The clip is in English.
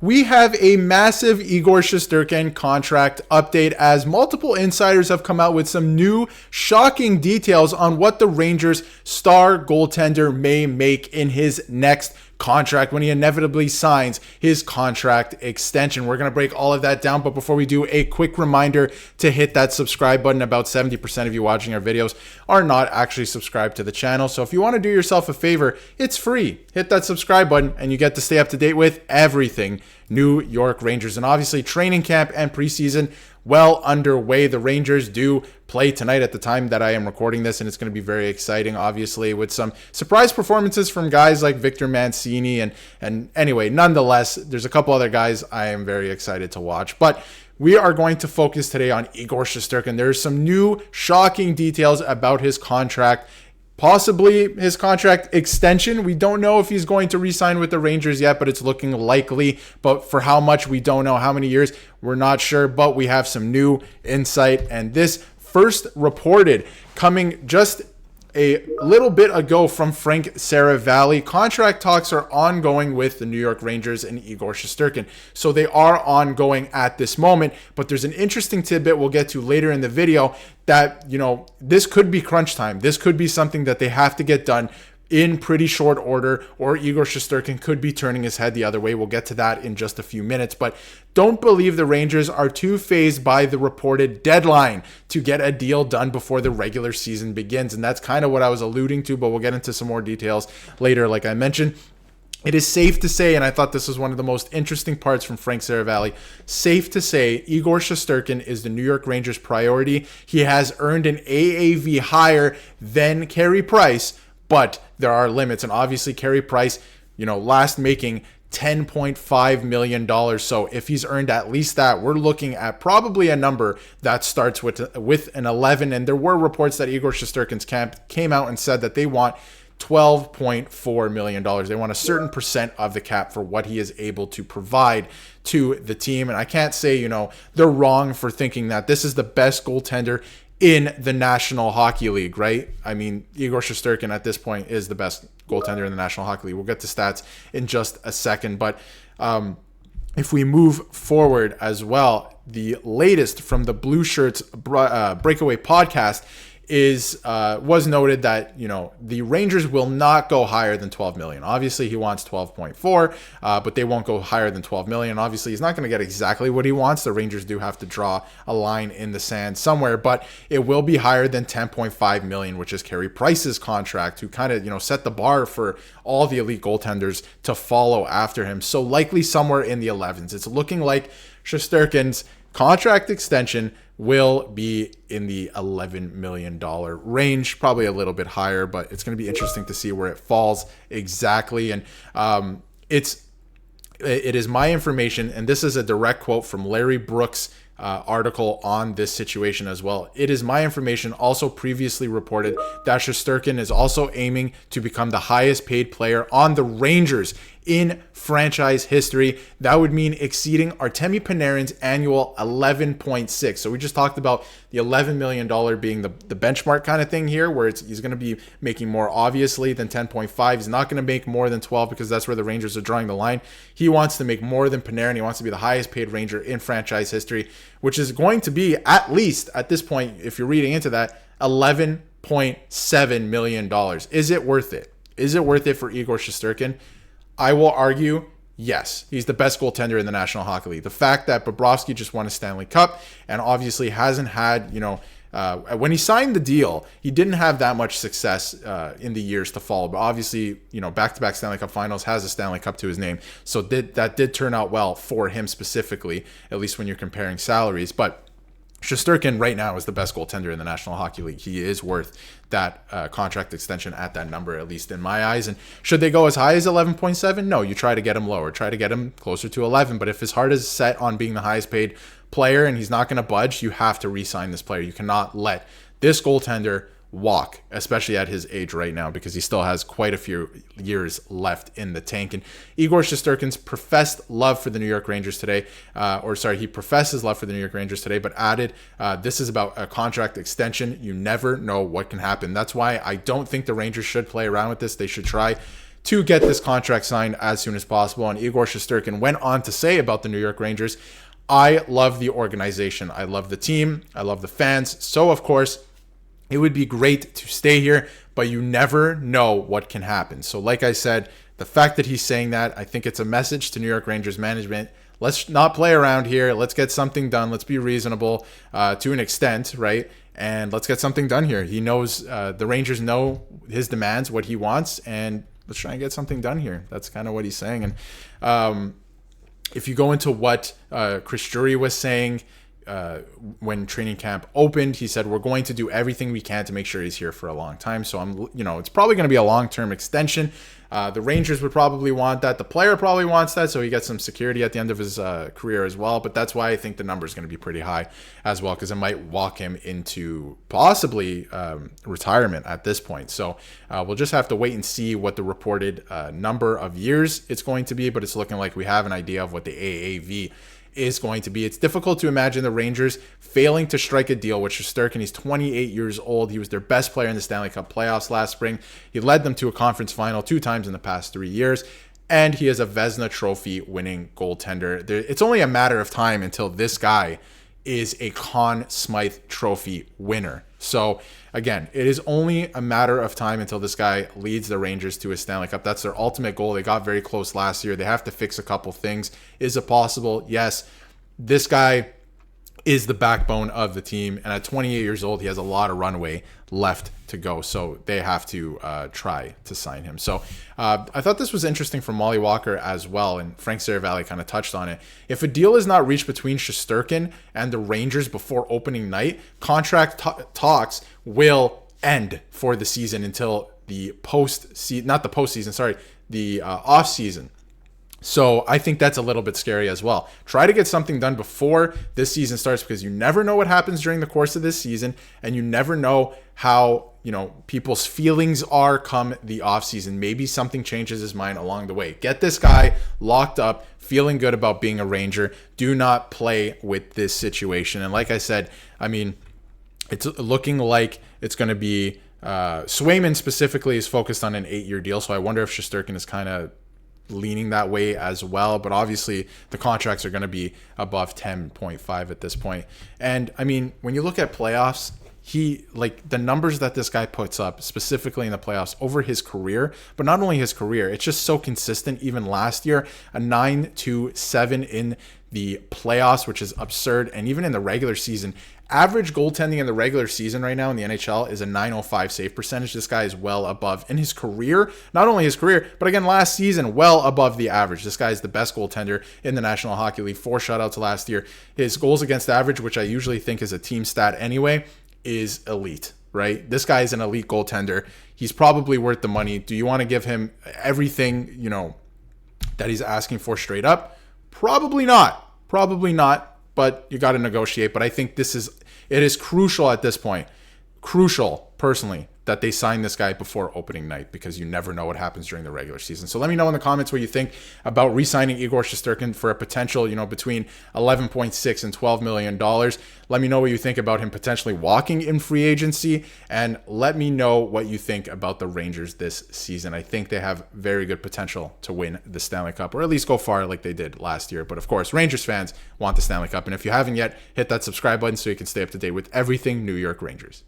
We have a massive Igor Shesterkin contract update as multiple insiders have come out with some new shocking details on what the Rangers star goaltender may make in his next contract when he inevitably signs his contract extension. We're going to break all of that down, but before we do, a quick reminder to hit that subscribe button. About 70% of you watching our videos are not actually subscribed to the channel, so if you want to do yourself a favor, it's free. Hit that subscribe button and you get to stay up to date with everything New York Rangers. And obviously training camp and preseason well underway. The Rangers do play tonight at the time that I am recording this, and it's going to be very exciting, obviously, with some surprise performances from guys like Victor Mancini. And anyway, nonetheless, there's a couple other guys I am very excited to watch. But we are going to focus today on Igor Shesterkin. There's some new shocking details about his contract, possibly his contract extension. We don't know if he's going to re-sign with the Rangers yet, but it's looking likely. But for how much, we don't know. How many years, we're not sure. But we have some new insight. And this first reported coming just a little bit ago from Frank Saravalli. Contract talks are ongoing with the New York Rangers and Igor Shesterkin. So they are ongoing at this moment, but there's an interesting tidbit we'll get to later in the video that, this could be crunch time. This could be something that they have to get done in pretty short order, or Igor Shesterkin could be turning his head the other way. We'll get to that in just a few minutes, but don't believe the Rangers are too fazed by the reported deadline to get a deal done before the regular season begins. And that's kind of what I was alluding to, but we'll get into some more details later. Like I mentioned, it is safe to say, and I thought this was one of the most interesting parts from Frank Saravalli, safe to say Igor Shesterkin is the New York Rangers' priority. He has earned an AAV higher than Carey Price, but there are limits. And obviously Carey Price, last making $10.5 million. So if he's earned at least that, we're looking at probably a number that starts with an 11. And there were reports that Igor Shesterkin's camp came out and said that they want $12.4 million. They want a certain percent of the cap for what he is able to provide to the team. And I can't say, they're wrong for thinking that this is the best goaltender in the National Hockey League, right? I mean, Igor Shesterkin at this point is the best goaltender in the National Hockey League. We'll get to stats in just a second, but if we move forward as well, the latest from the Blue Shirts Breakaway podcast was noted that the Rangers will not go higher than 12 million. Obviously he wants 12.4, but they won't go higher than 12 million. Obviously he's not going to get exactly what he wants. The Rangers do have to draw a line in the sand somewhere, but it will be higher than 10.5 million, which is Carey Price's contract, who kind of set the bar for all the elite goaltenders to follow after him. So likely somewhere in the 11s. It's looking like Shesterkin's contract extension will be in the $11 million range, probably a little bit higher, but it's going to be interesting to see where it falls exactly. And it is my information, and this is a direct quote from Larry Brooks' article on this situation as well. It is my information, also previously reported, that Shesterkin is also aiming to become the highest paid player on the Rangers in franchise history. That would mean exceeding Artemi Panarin's annual 11.6. So we just talked about the $11 million being the benchmark kind of thing here, where he's going to be making more obviously than 10.5. He's not going to make more than 12 because that's where the Rangers are drawing the line. He wants to make more than Panarin. He wants to be the highest paid Ranger in franchise history, which is going to be, at least at this point, if you're reading into that, $11.7 million. Is it worth it? Is it worth it for Igor Shesterkin? I will argue, yes. He's the best goaltender in the National Hockey League. The fact that Bobrovsky just won a Stanley Cup and obviously hasn't had, when he signed the deal, he didn't have that much success in the years to follow. But obviously, back-to-back Stanley Cup finals, has a Stanley Cup to his name. So that did turn out well for him specifically, at least when you're comparing salaries. But Shesterkin right now is the best goaltender in the National Hockey League. He is worth that contract extension at that number, at least in my eyes. And should they go as high as 11.7? No, you try to get him lower. Try to get him closer to 11. But if his heart is set on being the highest paid player and he's not going to budge, you have to re-sign this player. You cannot let this goaltender walk, especially at his age right now, because he still has quite a few years left in the tank. And Igor Shesterkin's professed love for the New York Rangers today, he professes love for the New York Rangers today, but added, this is about a contract extension. You never know what can happen. That's why I don't think the Rangers should play around with this. They should try to get this contract signed as soon as possible. And Igor Shesterkin went on to say about the New York Rangers, I love the organization. I love the team. I love the fans. So, of course, it would be great to stay here, but you never know what can happen. So, like I said, the fact that he's saying that, I think it's a message to New York Rangers management. Let's not play around here. Let's get something done. Let's be reasonable to an extent, right? And let's get something done here. He knows, the Rangers know his demands, what he wants, and let's try and get something done here. That's kind of what he's saying. And if you go into what Chris Drury was saying when training camp opened, he said, we're going to do everything we can to make sure he's here for a long time. So it's probably going to be a long-term extension. The Rangers would probably want that. The player probably wants that, so he gets some security at the end of his career as well. But that's why I think the number is going to be pretty high as well, because it might walk him into possibly retirement at this point. So we'll just have to wait and see what the reported number of years it's going to be. But it's looking like we have an idea of what the AAV is going to be. It's difficult to imagine the Rangers failing to strike a deal with Shesterkin. He's 28 years old. He was their best player in the Stanley Cup playoffs last spring. He led them to a conference final 2 times in the past 3 years, and he is a Vezina Trophy winning goaltender. It's only a matter of time until this guy is a Conn Smythe Trophy winner. So again, it is only a matter of time until this guy leads the Rangers to a Stanley Cup. That's their ultimate goal. They got very close last year. They have to fix a couple things. Is it possible? Yes. This guy is the backbone of the team, and at 28 years old, he has a lot of runway left to go. So they have to try to sign him. So I thought this was interesting from Molly Walker as well, and Frank Saravalli kind of touched on it. If a deal is not reached between Shesterkin and the Rangers before opening night, contract talks will end for the season until the off season. So I think that's a little bit scary as well. Try to get something done before this season starts, because you never know what happens during the course of this season, and you never know how, people's feelings are come the off season. Maybe something changes his mind along the way. Get this guy locked up, feeling good about being a Ranger. Do not play with this situation. And like I said, it's looking like it's going to be Swayman specifically is focused on an 8-year deal. So I wonder if Shesterkin is kind of leaning that way as well. But obviously the contracts are going to be above 10.5 at this point. And when you look at playoffs, the numbers that this guy puts up specifically in the playoffs over his career, but not only his career, it's just so consistent. Even last year, a 9-7 in the playoffs, which is absurd. And even in the regular season, average goaltending in the regular season right now in the NHL is a .905 save percentage. This guy is well above in his career, not only his career, but again, last season, well above the average. This guy is the best goaltender in the National Hockey League, 4 shutouts last year. His goals against average, which I usually think is a team stat anyway, is elite, right? This guy is an elite goaltender. He's probably worth the money. Do you want to give him everything, that he's asking for straight up? Probably not, but you got to negotiate. But I think it is crucial at this point, personally, that they sign this guy before opening night, because you never know what happens during the regular season. So let me know in the comments what you think about re-signing Igor Shesterkin for a potential, between $11.6 and $12 million. Let me know what you think about him potentially walking in free agency, and let me know what you think about the Rangers this season. I think they have very good potential to win the Stanley Cup, or at least go far like they did last year. But of course, Rangers fans want the Stanley Cup. And if you haven't yet, hit that subscribe button so you can stay up to date with everything New York Rangers.